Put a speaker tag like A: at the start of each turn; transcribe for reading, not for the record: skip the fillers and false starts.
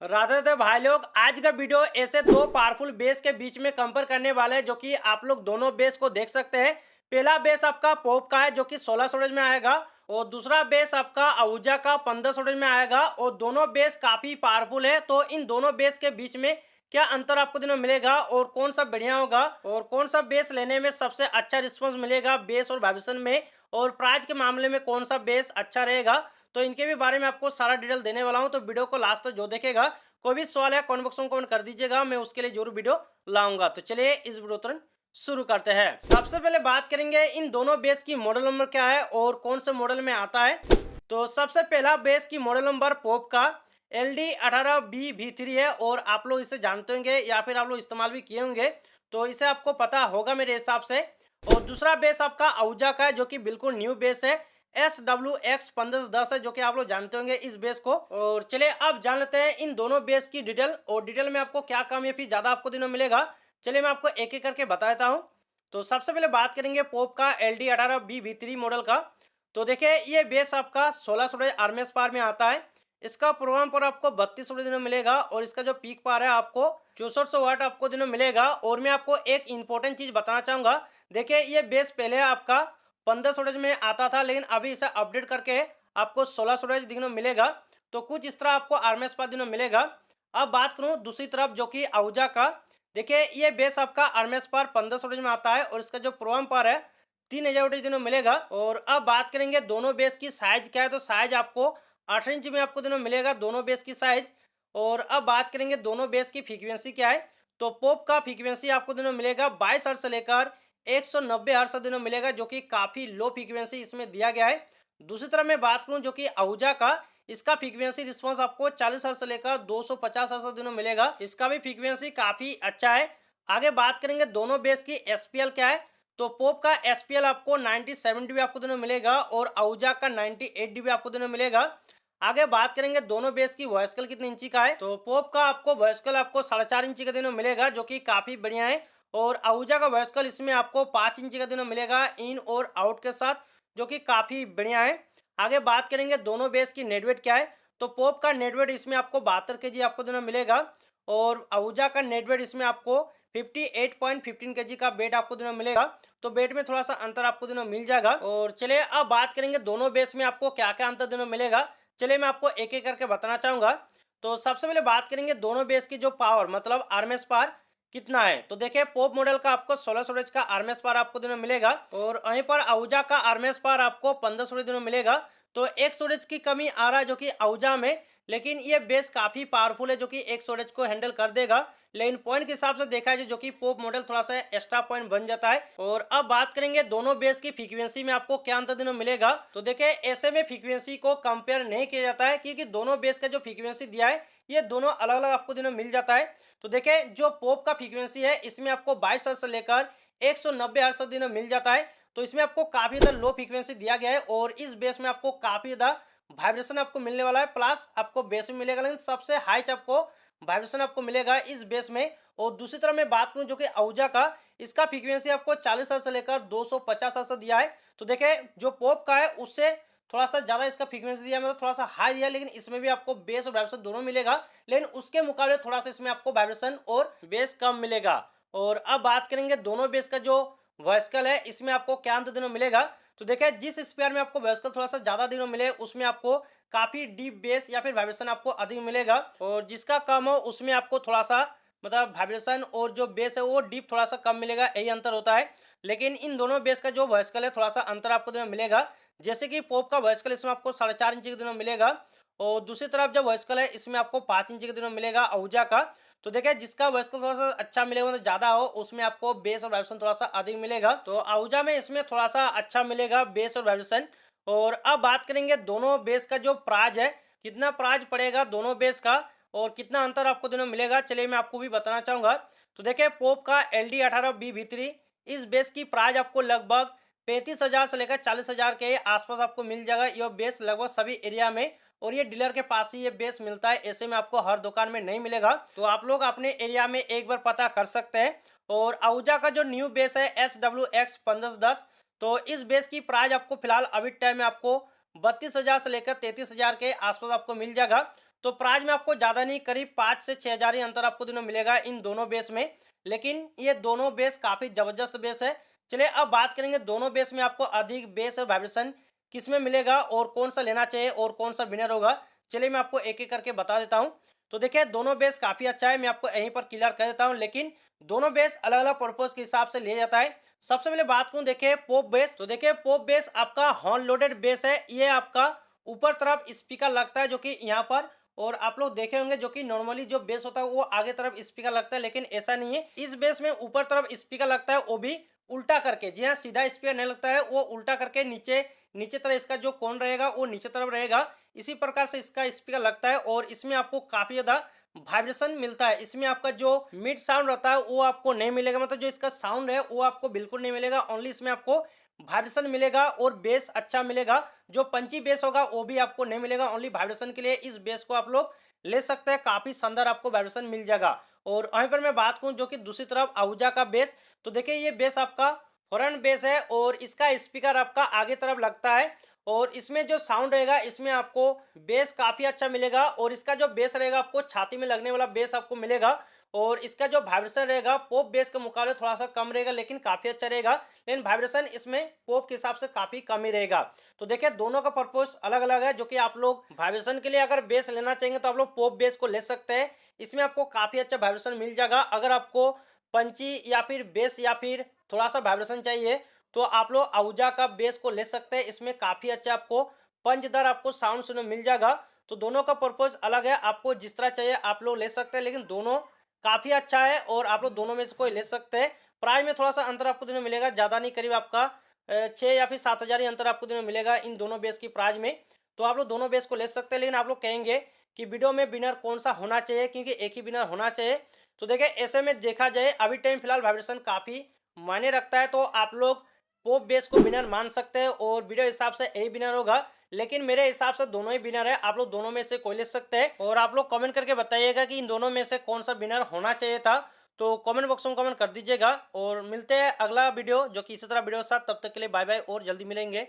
A: राधे राधे भाई लोग, आज का वीडियो ऐसे दो पावरफुल बेस के बीच में कंपेयर करने वाले हैं जो कि आप लोग दोनों बेस को देख सकते हैं। पहला बेस आपका पोप का है जो कि 16 स्टोरेज में आएगा और दूसरा बेस आपका आहूजा का 15 स्टोरेज में आएगा और दोनों बेस काफी पावरफुल है। तो इन दोनों बेस के बीच में क्या अंतर आपको दिनों मिलेगा और कौन सा बढ़िया होगा और कौन सा बेस लेने में सबसे अच्छा रिस्पॉन्स मिलेगा बेस और वाइब्रेशन में, और प्राइस के मामले में कौन सा बेस अच्छा रहेगा, तो इनके भी बारे में आपको सारा डिटेल देने वाला हूं। तो वीडियो को लास्ट तक जो देखेगा, कोई भी सवाल है कमेंट बॉक्स में कमेंट कर दीजिएगा, मैं उसके लिए जरूर वीडियो लाऊंगा। तो चलिए इस वीडियो तुरंत शुरू करते हैं। सबसे पहले बात करेंगे इन दोनों बेस की मॉडल नंबर क्या है और कौन से मॉडल में आता है। तो सबसे पहला बेस की मॉडल नंबर पोप का LD18B-V3 है और आप लोग इसे जानते होंगे या फिर आप लोग इस्तेमाल भी किए होंगे, तो इसे आपको पता होगा मेरे हिसाब से। और दूसरा बेस आपका आहूजा का है जो कि बिल्कुल न्यू बेस है, SWX1510 है, जो कि आप लोग जानते होंगे इस बेस को। और चलिए अब जान लेते हैं इन दोनों बेस की डिटेल, और डिटेल में आपको क्या कम या फिर ज्यादा आपको दिनों मिलेगा। चलिए मैं आपको एक एक करके बता देता हूँ। तो सबसे पहले बात करेंगे पोप का LD18B-V3 मॉडल का। तो देखिए ये बेस आपका 16 स्टोरेज आरएमएस पावर में आता है। इसका प्रोग्राम पर आपको 32 स्टोरेज दिनों मिलेगा और इसका जो पीक पावर है आपको 6400 वाट आपको दिनों मिलेगा। और मैं आपको एक इंपॉर्टेंट चीज बताना चाहूंगा। देखिए ये बेस पहले आपका 15 स्टोरेज में आता था, लेकिन अभी इसे अपडेट करके आपको 16 स्टोरेज दिनों मिलेगा। तो कुछ इस तरह आपको आरएमएस पावर दिनों मिलेगा। अब बात करूं दूसरी तरफ जो कि आहूजा का। देखिए ये बेस आपका आरएमएस पावर 15 स्टोरेज में आता है और इसका जो प्रोग्राम पावर है 3000 वोल्टेज दिनों मिलेगा। और अब बात करेंगे दोनों बेस की साइज क्या है। तो साइज आपको 18 इंच में आपको दिनों मिलेगा दोनों बेस की साइज। और अब बात करेंगे दोनों बेस की फ्रीक्वेंसी क्या है। तो पोप का फ्रीक्वेंसी आपको दिनों मिलेगा 22 हर्ट्ज से लेकर 190 हर्ट्ज दिनों मिलेगा, जो कि काफी लो फ्रीक्वेंसी इसमें दिया गया है। दूसरी तरफ मैं बात करूं जो कि आहूजा का, इसका फ्रीक्वेंसी रिस्पांस आपको 40 हर्ट्ज से लेकर 250 हर्ट्ज दिनों मिलेगा। इसका भी फ्रीक्वेंसी काफी अच्छा है। आगे बात करेंगे दोनों बेस की एसपीएल क्या है। तो पोप का एसपीएल आपको 97 डीबी आपको दिनों मिलेगा और आहूजा का 98 डीबी आपको दिनों मिलेगा। आगे बात करेंगे दोनों बेस की वॉइस कल कितने इंची का है। तो पोप का आपको वॉइस कल आपको 4.5 इंची का दिनों मिलेगा, जो कि काफी बढ़िया है। और आहूजा का वॉइस कल इसमें आपको 5 इंची का दिनों मिलेगा इन और आउट के साथ, जो कि काफी बढ़िया है। आगे बात करेंगे दोनों बेस की नेटवेट क्या है। तो पोप का नेटवेट इसमें आपको 72 केजी आपको दिनों मिलेगा और आहूजा का नेटवेट इसमें आपको 58.15 केजी का वेट आपको दिनों मिलेगा। तो वेट में थोड़ा सा अंतर आपको दिनों मिल जाएगा। और चलिए अब बात करेंगे दोनों बेस में आपको क्या क्या अंतर दिनों मिलेगा। चलिए मैं आपको एक एक करके बताना चाहूंगा। तो सबसे पहले बात करेंगे दोनों बेस की जो पावर मतलब आरएमएस पावर कितना है। तो देखिए पोप मॉडल का आपको 16 स्टोरेज का आरएमएस पावर आपको दिनों मिलेगा और वहीं पर आहूजा का आरएमएस पावर आपको 15 स्टोरेज दिनों मिलेगा। तो एक स्टोरेज की कमी आ रहा है जो कि आहूजा में, लेकिन ये बेस काफी पावरफुल है जो कि एक स्टोरेज को हैंडल कर देगा। लेकिन पॉइंट के हिसाब से देखा जाए जो कि पोप मॉडल थोड़ा सा एक्स्ट्रा पॉइंट बन जाता है। और अब बात करेंगे दोनों बेस की फ्रीक्वेंसी में आपको क्या अंतर दिनों मिलेगा। तो देखिए ऐसे में फ्रीक्वेंसी को कंपेयर नहीं किया जाता है, क्योंकि दोनों बेस का जो फ्रीक्वेंसी दिया है ये दोनों अलग अलग आपको दिनों मिल जाता है। तो देखिए जो पोप का फ्रीक्वेंसी है इसमें आपको 22 हर्ट्ज से लेकर 190 हर्ट्ज तक दिनों मिल जाता है। तो इसमें आपको काफी ज्यादा लो फ्रीक्वेंसी दिया गया है और इस बेस में आपको काफी ज्यादा वाइब्रेशन आपको मिलने वाला है, प्लस आपको बेस में मिलेगा, लेकिन सबसे हाई आपको वाइब्रेशन आपको मिलेगा इस बेस में। और दूसरी तरफ मैं बात करूं जो कि आहूजा का, इसका फ्रीक्वेंसी आपको 40 हर्ट्ज से लेकर 250 हर्ट्ज दिया है। तो देखिए जो पोप का है उससे थोड़ा सा ज्यादा इसका फ्रीक्वेंसी दिया, मतलब थोड़ा सा हाई दिया, लेकिन इसमें भी आपको बेस और वाइब्रेशन दोनों मिलेगा। लेकिन उसके मुकाबले थोड़ा सा इसमें आपको वाइब्रेशन और बेस कम मिलेगा। और अब बात करेंगे दोनों बेस का जो वॉइसकल है इसमें आपको क्या अंतर दिनों मिलेगा। तो देखिए जिस स्पेयर में आपको वॉइसकल थोड़ा सा ज्यादा दिनों मिले उसमें आपको काफी डीप बेस या फिर वाइब्रेशन आपको अधिक मिलेगा, और जिसका कम हो उसमें आपको थोड़ा सा मतलब वाइब्रेशन और जो बेस है वो डीप थोड़ा सा कम मिलेगा, यही अंतर होता है। लेकिन इन दोनों बेस का जो वॉइसकल है थोड़ा सा अंतर आपको दिनों मिलेगा। जैसे कि पोप का वॉइसकल इसमें आपको 4.5 इंच के दिनों मिलेगा और दूसरी तरफ जो वॉइसकल है इसमें आपको 5 इंच के दिनों मिलेगा आहूजा का। तो देखिए जिसका वॉइसकल थोड़ा सा अच्छा मिलेगा, मतलब ज्यादा हो, उसमें आपको बेस और वाइब्रेशन थोड़ा सा अधिक मिलेगा। तो आहूजा में इसमें थोड़ा सा अच्छा मिलेगा बेस और वाइब्रेशन। और अब बात करेंगे दोनों बेस का जो प्राइस है, कितना प्राइस पड़ेगा दोनों बेस का और कितना अंतर आपको दोनों मिलेगा, चलिए मैं आपको भी बताना चाहूंगा। तो देखिए पोप का LD18B-V3 इस बेस की प्राइस आपको लगभग 35,000 से लेकर 40,000 के आसपास आपको मिल जाएगा। यह बेस लगभग सभी एरिया में, और ये डीलर के पास ही ये बेस मिलता है, ऐसे में आपको हर दुकान में नहीं मिलेगा। तो आप लोग अपने एरिया में एक बार पता कर सकते हैं। और आहूजा का जो न्यू बेस है SWX1510, तो इस बेस की प्राइस आपको फिलहाल अभी टाइम में आपको 32,000 से लेकर 33,000 के आसपास आपको मिल जाएगा। तो प्राइस में आपको ज़्यादा नहीं, करीब 5 से 6,000 ही अंतर आपको दोनों मिलेगा इन दोनों बेस में। लेकिन ये दोनों बेस काफ़ी ज़बरदस्त बेस है। चलिए अब बात करेंगे दोनों बेस में आपको अधिक बेस और वाइब्रेशन किसमें मिलेगा और कौन-सा लेना चाहिए और कौन-सा विनर होगा। चलिए मैं आपको एक-एक करके बता देता हूँ। तो देखिए दोनों बेस काफ़ी अच्छा है, मैं आपको यहीं पर क्लियर कर देता हूँ, लेकिन दोनों बेस अलग-अलग पर्पज़ के हिसाब से लिया जाता है। सबसे पहले बात करूँ देखिए पॉप बेस, तो देखिए पॉप बेस आपका हॉर्न लोडेड बेस है। ये आपका ऊपर तरफ स्पीकर लगता है जो कि यहाँ पर, और आप लोग देखे होंगे जो कि नॉर्मली जो बेस होता है वो आगे तरफ स्पीकर लगता है, लेकिन ऐसा नहीं है। इस बेस में ऊपर तरफ स्पीकर लगता है, वो भी उल्टा करके। जी हाँ, सीधा स्पीकर नहीं लगता है, वो उल्टा करके नीचे नीचे तरफ इसका जो कोन रहेगा वो नीचे तरफ रहेगा। इसी प्रकार से इसका स्पीकर लगता है और इसमें आपको काफ़ी ज़्यादा वाइब्रेशन मिलता है। इसमें आपका जो मिड साउंड रहता है वो आपको नहीं मिलेगा, मतलब जो इसका साउंड है वो आपको बिल्कुल नहीं मिलेगा। ओनली इसमें आपको वाइब्रेशन मिलेगा और बेस अच्छा मिलेगा। जो पंची बेस होगा वो भी आपको नहीं मिलेगा, ओनली वाइब्रेशन के लिए इस बेस को आप लोग ले सकते हैं। काफ़ी शानदार आपको वाइब्रेशन मिल जाएगा। और वहीं पर मैं बात करूँ जो कि दूसरी तरफ आहूजा का बेस, तो देखिए ये बेस आपका फ्रंट बेस है और इसका स्पीकर आपका आगे तरफ लगता है, और इसमें जो साउंड रहेगा इसमें आपको बेस काफ़ी अच्छा मिलेगा। और इसका जो बेस रहेगा आपको छाती में लगने वाला बेस आपको मिलेगा। और इसका जो वाइब्रेशन रहेगा पॉप बेस के मुकाबले थोड़ा सा कम रहेगा, लेकिन काफ़ी अच्छा रहेगा। लेकिन वाइब्रेशन इसमें पॉप के हिसाब से काफ़ी कम ही रहेगा। तो देखिए दोनों का पर्पस अलग अलग है, जो कि आप लोग वाइब्रेशन के लिए अगर बेस लेना चाहेंगे तो आप लोग पॉप बेस को ले सकते हैं। इसमें आपको काफ़ी अच्छा वाइब्रेशन मिल जाएगा। अगर आपको पंची या फिर बेस या फिर थोड़ा सा वाइब्रेशन चाहिए तो आप लोग आहूजा का बेस को ले सकते हैं। इसमें काफ़ी अच्छा आपको पंचदार आपको साउंड सुनने मिल जाएगा। तो दोनों का पर्पस अलग है, आपको जिस तरह चाहिए आप लोग ले सकते हैं, लेकिन दोनों काफ़ी अच्छा है और आप लोग दोनों में से कोई ले सकते हैं। प्राइस में थोड़ा सा अंतर आपको दोनों मिलेगा, ज़्यादा नहीं, करीब आपका 6 या फिर 7,000 ही अंतर आपको दोनों मिलेगा इन दोनों बेस की प्राइस में। तो आप लोग दोनों बेस को ले सकते हैं, लेकिन आप लोग कहेंगे कि वीडियो में विनर कौन सा होना चाहिए, क्योंकि एक ही विनर होना चाहिए। तो देखिए ऐसे में देखा जाए अभी टाइम फिलहाल वाइब्रेशन काफ़ी मायने रखता है, तो आप लोग पॉप बेस को विनर मान सकते हैं और वीडियो हिसाब से यही विनर होगा। लेकिन मेरे हिसाब से दोनों ही विनर है, आप लोग दोनों में से कोई ले सकते हैं। और आप लोग कमेंट करके बताइएगा कि इन दोनों में से कौन सा विनर होना चाहिए था। तो कमेंट बॉक्स में कमेंट कर दीजिएगा और मिलते हैं अगला वीडियो जो कि इसी तरह वीडियो के साथ। तब तक के लिए बाय बाय और जल्दी मिलेंगे।